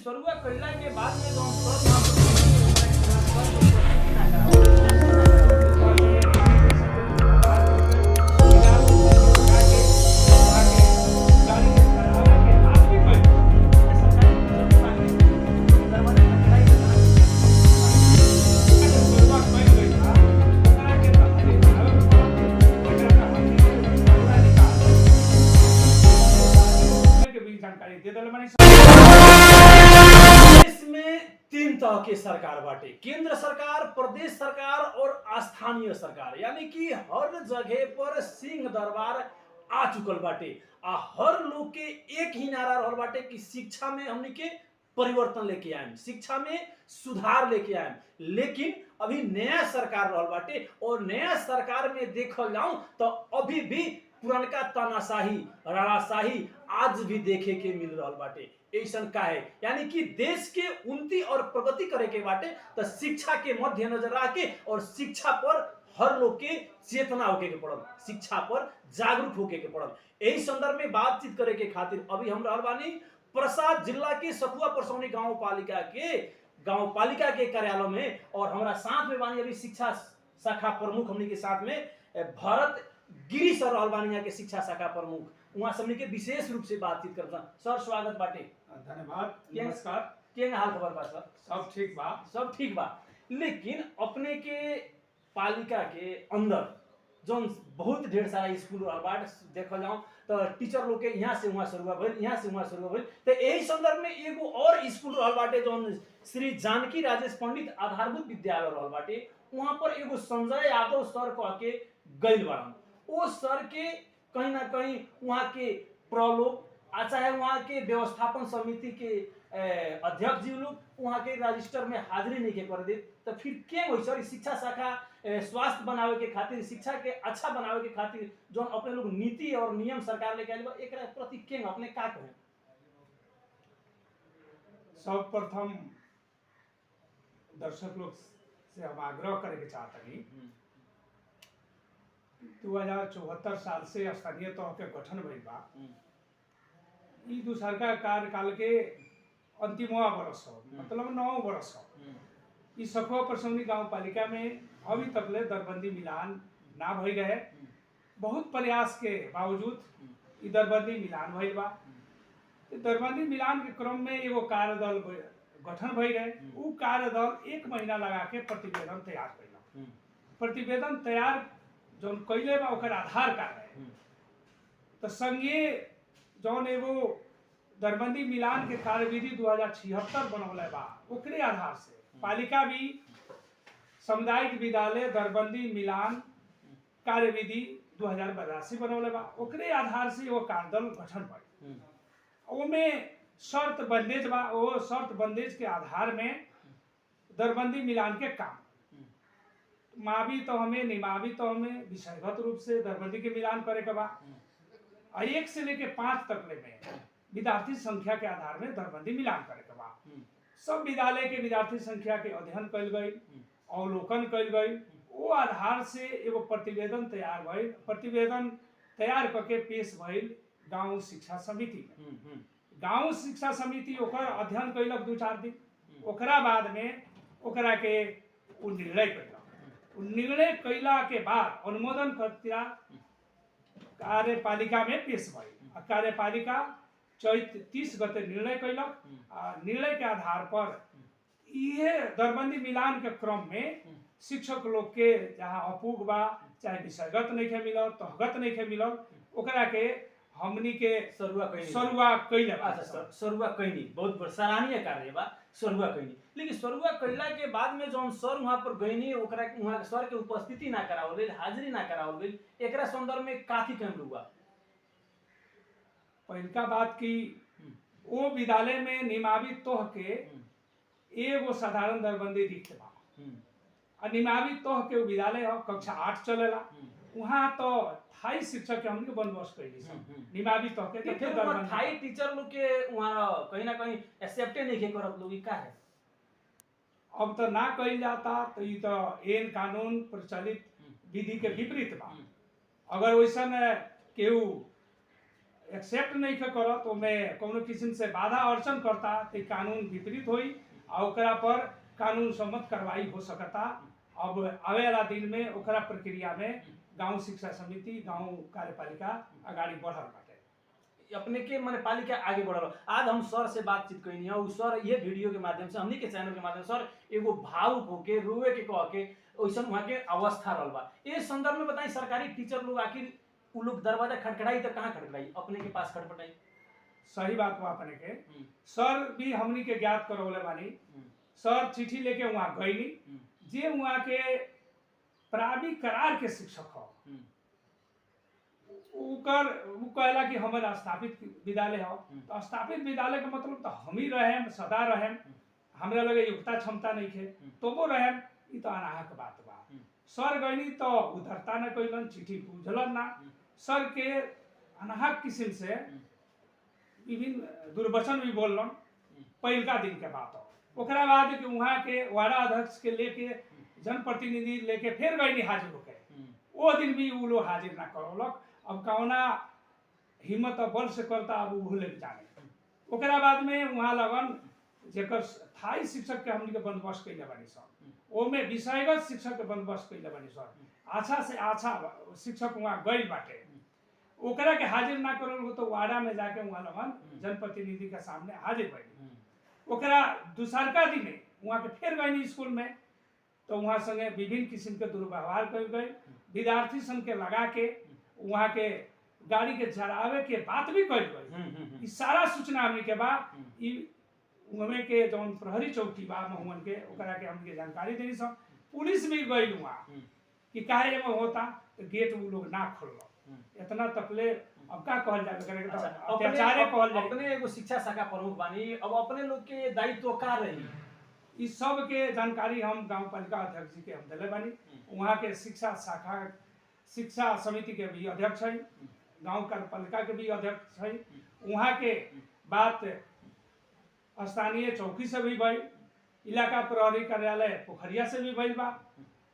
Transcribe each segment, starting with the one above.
शुरुआत कइला के बाद में जौन सर वहाँ पर उपस्थिति ना करावल जानकारी दे दल मानी। देश में तीन तरह के सरकार बाटे, केंद्र सरकार, प्रदेश सरकार और स्थानीय सरकार, यानी कि हर जगह पर सिंह दरबार आ चुकल बाटे। आ हर लोग के एक ही नारा रहल बाटे कि शिक्षा में हमनी के परिवर्तन लेके आएम, शिक्षा में सुधार लेके आएम। लेकिन अभी नया सरकार रहल बाटे और नया सरकार में देखल जाऊं तो अभी भी पुरनका तानाशाही, राणाशाही आज भी देखे के मिल रहल बाटे। ऐसन का है, यानी कि देश के उन्नति और प्रगति करे के बाटे तो शिक्षा के मध्य नजर आके और शिक्षा पर हर लोग के चेतना होके के पड़ल, शिक्षा पर जागरूक होके के पड़ल। यही संदर्भ में बातचीत करे के खातिर अभी हम रहल बानी प्रसाद जिला के सखुआ परसौनी गांव पालिका के कार्यालय में, और हमारा साथ में बानी अभी शिक्षा शाखा प्रमुख हमनी के साथ में भरत गिरी सर रहल बानी, यहाँ के शिक्षा शाखा प्रमुख। वहाँ हमनी के विशेष रूप से बातचीत करता। सर स्वागत बाटे। धन्यवाद, नमस्कार। केंग हाल खबर बा सर? सब ठीक बा, सब ठीक बा। लेकिन अपने के पालिका के अंदर जो बहुत ढेर सारा स्कूल बाट देखल जाऊं तो टीचर लोग के यहाँ से वहाँ शुरू भइल, यहाँ से वहाँ शुरू भइल। तो यही संदर्भ में एगो और स्कूल रहल बाटे जो श्री जानकी राजेश पंडित आधारभूत विद्यालय रहल बाटे। वहाँ पर एगो संजय यादव सर कह के गइल बाड़न। वो सर के कहीं ना कहीं वहाँ के प्रलोभ चाहे वहाँ के व्यवस्थापन समिति के अध्यक्ष जी लोग वहाँ के रजिस्टर में हाजिरी नहीं के कर दे, तो फिर क्या हो सर शिक्षा शाखा स्वास्थ्य बनावे के खातिर, शिक्षा के अच्छा बनावे के खातिर जो अपने लोग नीति और नियम सरकार लेके आइल बा, एकरा प्रति क्या अपने का कहें? सर्वप्रथम दर्शक लोग से हम आग्रह करे के चाहतनी 2074 साल से स्थानीय तौर के गठन भइल बा। ई दूसरका कार्यकाल के अंतिमवा वर्ष हो, मतलब 9 वर्ष हो। ई सखुआ परसौनी गांव पालिका में अभी तक ले दरबंदी मिलान ना भई रहे। बहुत प्रयास के बावजूद ई दरबंदी मिलान भइल बा। दरबंदी मिलान के क्रम में एगो कार्यदल गठन भई रहे। उ कार्यदल 1 महीना लगा के प्रतिवेदन तैयार कइला। प्रतिवेदन तैयार जौन कइले बा ओकर आधार का है तो संघीय जौन एगो दरबंदी मिलान के कार्यविधि 2076 बनौले बा, ओकरे आधार से पालिका भी सामुदायिक विद्यालय दरबंदी मिलान कार्यविधि 2082 बनौले बा। ओकरे आधार से वो कार्यदल गठन भइल। ओमे शर्त बंदेज बा। वो शर्त बंदेज के आधार में दरबंदी मिलान के काम मावी तो हमें, निमावी तो हमें विषयगत रूप से दरबंदी के मिलान करे के बा। 1 से लेके 5 तक ले में विद्यार्थी संख्या के आधार में दरबंदी मिलान करे के बा। सब विद्यालय के विद्यार्थी संख्या के अध्ययन कइल गई, अवलोकन कइल गई। वो आधार से एगो प्रतिवेदन तैयार भइल। प्रतिवेदन तैयार करके पेश भइल गांव शिक्षा समिति में। गांव शिक्षा समिति ओकर अध्ययन कइलक 2-4 दिन। ओकरा बाद में ओकरा के निर्णय कइलक। निर्णय कैला के बाद अनुमोदन करतिया कार्यपालिका में पेश भइल। कार्यपालिका चैत 30 गते निर्णय कैलक। निर्णय के आधार पर ये दरबंदी मिलान के क्रम में शिक्षक लोग के जहाँ अपूग बा, चाहे विषयगत नहीं के मिलल, तहगत नहीं के मिलल, ओकरा के हमनी के सरुआ कैले। अच्छा सर, सरुआ कैनी बहुत सराहनीय कार्य बा, सरुआ कैनी। लेकिन सरुआ कैला के बाद में जौन सर वहाँ पर गईनी, ओकरा वहाँ सर के उपस्थिति ना करावल गई, हाजिरी ना करावल गई, एकरा संदर्भ में काफी कम हुआ। पहिलका बात की वो विद्यालय में निमावी तोह के एगो साधारण दरबंदी दिखते बा। निमावी तोह के विद्यालय हो, कक्षा 8 चलेला। वहाँ तो थाई शिक्षक के हमने बंदोबस्त कैली। निमावी तोह के थाई टीचर लोग के वहाँ कहीं ना कहीं एक्सेप्टे नहीं के करत लोग, का है अब तो ना कइल जाता। तो ये तो एन कानून प्रचलित विधि के विपरीत बा। अगर वैसन केहू एक्सेप्ट नहीं करो तो मैं कोनो किस्म से बाधा अड़चन करता तो कानून विपरीत हुई और ओकरा पर कानून सम्मत कार्रवाई हो सकता। अब आवे वाला दिन में ओकरा प्रक्रिया में गांव शिक्षा समिति गांव कार्यपालिका अगाड़ी बढ़ल बाटे। अपने के माने पालिका आगे बढ़ल। आज हम सर से बातचीत कैनी है, सर ये वीडियो के माध्यम से हमनी के चैनल के माध्यम से सर एगो भावुक होके रोए के कह के वैसन वहाँ के अवस्था रहल बा। ये संदर्भ में बताई सरकारी टीचर लोग आखिर उ लोग दरवाजा खटखटाई तो कहाँ खटखटाई, अपने के पास खटखटाई। सही बात बा अपने के। सर भी हमनी के ज्ञात करौले बानी। सर चिट्ठी लेके वहाँ गईनी, जे वहाँ के प्राविक करार के शिक्षक हो उकर वो कहला कि हमारे स्थापित विद्यालय हो, तो स्थापित विद्यालय का मतलब तो हम ही रहें सदा रहें, हमरा लगे योग्यता क्षमता नहीं है तो वो रहें, ये तो अनाहक बात बा। सर गईनी तो उधरता न कैलन, चिट्ठी बुझलन ना। सर के अनाहक किस्म से विभिन्न दुर्वचन भी बोलन। पहलका दिन के बात हो, ओकरा बाद कि वहाँ के वार्ड अध्यक्ष के लेके जनप्रतिनिधि लेके फिर गईनी हाजिर होके, वो दिन भी वो लोग हाजिर ना करौलक। अब कौना हिम्मत और बल से करता अब वो भूले जाने। ओकरा बाद में वहाँ लगन जेकर स्थायी शिक्षक के हमनी के बंदोबस्त कैले बानी सर, ओमे विषयगत शिक्षक के बंदोबस्त कैले बानी सर। अच्छा से अच्छा शिक्षक वहाँ गई बाटे, ओकरा के हाजिर ना करो तो वाड़ा में जाके वहाँ लगन जनप्रतिनिधि के सामने हाजिर बैठी। ओकरा दूसरका दिन वहाँ के फिर गई स्कूल में, तो वहाँ संगे विभिन्न किस्म के दुर्व्यवहार कर गए। विद्यार्थी संघ के लगा के वहाँ के गाड़ी के जरावे के बात भी कर गई। सारा सूचना हमने के बाद उनमें के जौन प्रहरी चौकी बा महुअन के ओकरा के हमके जानकारी देनी सब। पुलिस भी गई वहाँ कि काहे में होता, तो गेट वो लोग ना खोलो। इतना तकले अब का कहल जाए, अत्याचार कहल जाए। अपने एगो शिक्षा शाखा प्रमुख बानी, अब अपने लोग के दायित्व का रही इस सब के जानकारी हम गांव पालिका अध्यक्ष जी के हम दिले बानी। वहाँ के शिक्षा शाखा शिक्षा समिति के भी अध्यक्ष है, गांव कार्यपालिका के भी अध्यक्ष है। वहाँ के बात स्थानीय चौकी से भी भई, इलाका प्रहरी कार्यालय पोखरिया से भी भइल बा।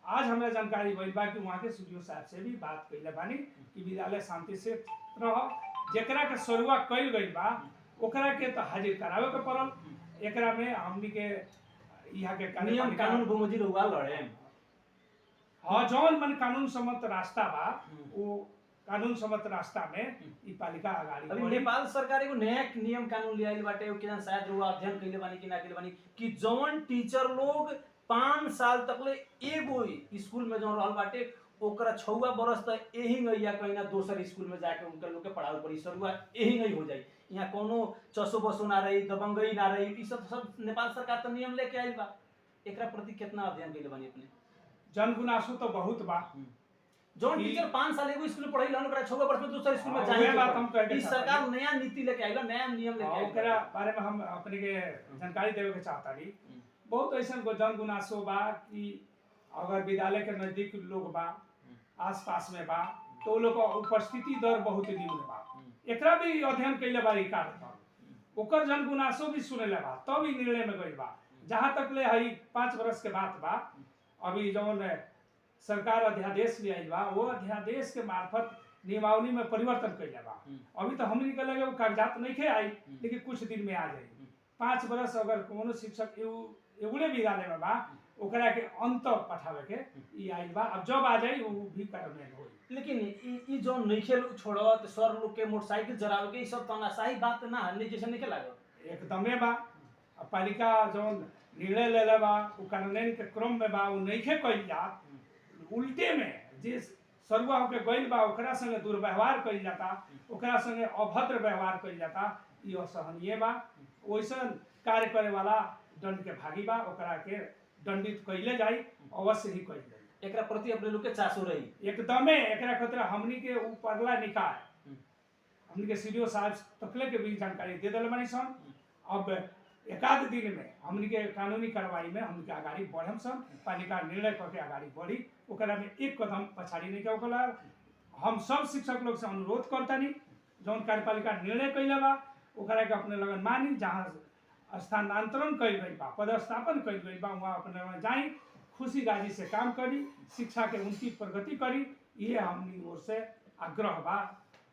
आज हमें जानकारी भइल बा कि वहाँ के सीडीओ साहब से भी बात कैले बानी कि विद्यालय शांति से रह, जेकरा के शुरुआ कैल गई बा ओकरा के तो हाजिर करावे के पड़ल। एकरा में हमनी के यहाँ के नियम कानून बुमजी रहुआ लड़े। हाँ, जौन मन कानून सम्मत रास्ता बा वो कानून सम्मत रास्ता में ई पालिका अगाड़ी अभी नेपाल सरकार एगो नया नियम कानून ले आइल बाटे, ओ किसान शायद रहुआ अध्ययन कैले बानी कि ना कैले बानी कि जौन टीचर लोग 5 साल तकले एगो स्कूल में जौन रहल बाटे ओकरा 6वां बरस तक यही गई या कहीं ना दोसर स्कूल में जाके उनके लोग के पढ़ावे पड़ी, सरुआ यही नहीं हो जाए। यहाँ कोनो चसो बसो ना रही, दबंगई ना रही, ई सब नेपाल सरकार तो नियम लेके आइल बा। एकरा प्रति कितना अध्ययन कैले बानी अपने? जनगुनासो तो बहुत बा। जौन टीचर 5 साल एगो स्कूल में पढ़ाई लन ओकरा 6वां बरस में दूसरे स्कूल में जाए बात हम कह के सरकार नया नीति लेके आइल, नया नियम लेके आइल। ओकरा बारे में हम अपने के जानकारी देवे के चाहता रही। बहुत ऐसा जनगुनासो बा कि अगर विद्यालय के नजदीक लोग बा, आसपास में बा, तो लोग का उपस्थिति दर बहुत निम्न बा। एकरा भी अध्ययन कैले बारी कार्य ओकर जनगुनासो भी सुनेले बा, तब भी निर्णय में गई बा। जहाँ तक ले हई 5 वर्ष के बात बा, अभी जौन सरकार अध्यादेश ले आई बा वो अध्यादेश के मार्फत नियमावली में परिवर्तन कैले बा। अभी तो हमनी के लगे वो कागजात नहीं खे आई, लेकिन कुछ दिन में आ जाए। 5 वर्ष अगर कोनो शिक्षक एगुले विद्यालय में बा ओकरा के अंत पठावे के ई आइल बा। अब जब आ जाई वो भी कार्यान्वयन होई। लेकिन ई जो नइखे छोड़त सर लोग के मोटरसाइकिल जरावे के ई सब तनाशाही बात ना है, जैसे नहीं लागत एकदमे बा। पालिका जौन निर्णय लेले बा वो कार्यान्वयन के क्रम में बा, वो नइखे कइल जात। उल्टे में जे सरुआ होके गइल बा ओकरा संगे दुर्व्यवहार कइल जाता, ओकरा संगे अभद्र व्यवहार कइल जाता, ई असहनीय बा। वैसन कार्य करे वाला दंड के भागी बा, ओकरा के दंडित कइले जाई, अवश्य ही कइल जाई। एकरा प्रति अपने लोग के चासो रही एकदमे। एकरा खतरा हमनी के ऊपरला निकाय हमनी के सीडीओ साहब तकले के भी जानकारी दे दिल बानी सन। अब एकाध दिन में हमनी के कानूनी कार्रवाई में हमनी के आगाड़ी बढ़म सन। पालिका निर्णय करके आगाड़ी बढ़ी, ओकरा में एक कदम पछाड़ी नहीं के। ओकरा हम सब शिक्षक लोग से अनुरोध करतानी जौन कार्यपालिका निर्णय कैले बा ओकरा के अपने लगन मानी। जहाँ स्थानांतरण कइल गई बा, पदस्थापन कइल गई बा, वहाँ अपने जाई, खुशी राजी से काम करी, शिक्षा के उनकी प्रगति करी। ये हमनी ओर से आग्रह बा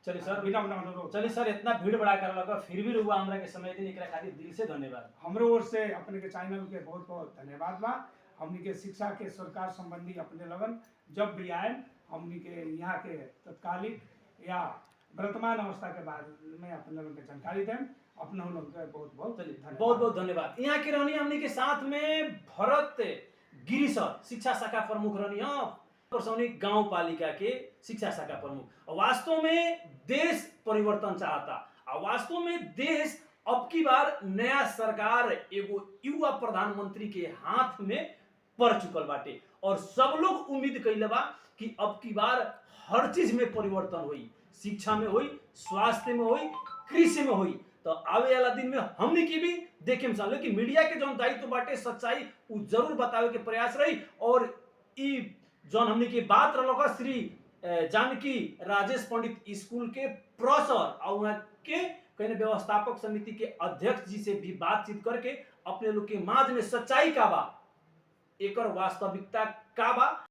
चलिए सर, बिना अनुरोध चलिए सर, इतना भीड़ बड़ा कर लगा फिर भी रुआ हमरा के समय दिन एकरा खातिर दिल से धन्यवाद। हमरो ओर से अपने के चैनल के बहुत बहुत धन्यवाद बा। हमनी के शिक्षा के सरकार संबंधी अपने लगन जब भी आए हमनी के यहाँ के तत्कालिक या वर्तमान अवस्था के बारे में अपने लोगों के जानकारी दें। अपने लोगों का बहुत बहुत धन्यवाद। बहुत बहुत धन्यवाद। यहाँ के रहनी हमनी के साथ में भरत गिरी सर, शिक्षा शाखा प्रमुख रहनी, परसौनी गांव पालिका के शिक्षा शाखा प्रमुख। और वास्तव में देश परिवर्तन चाहता, और वास्तव में देश अब की बार नया सरकार एगो युवा प्रधानमंत्री के हाथ में पड़ चुकल बाटे, और सब लोग उम्मीद कैले बा कि अब की बार हर चीज में परिवर्तन हुई, शिक्षा में हुई, स्वास्थ्य में हुई, कृषि में हुई। तो आवे वाला दिन में हमने की भी देखे में साल, लेकिन मीडिया के जौन दायित्व बाटे सच्चाई उ जरूर बतावे के प्रयास रही। और ई जौन हमने की बात रहा श्री जानकी राजेश पंडित स्कूल के प्रोफेसर और वहाँ के कहने व्यवस्थापक समिति के अध्यक्ष जी से भी बातचीत करके अपने लोग के माज में सच्चाई का बा, एकर वास्तविकता का बा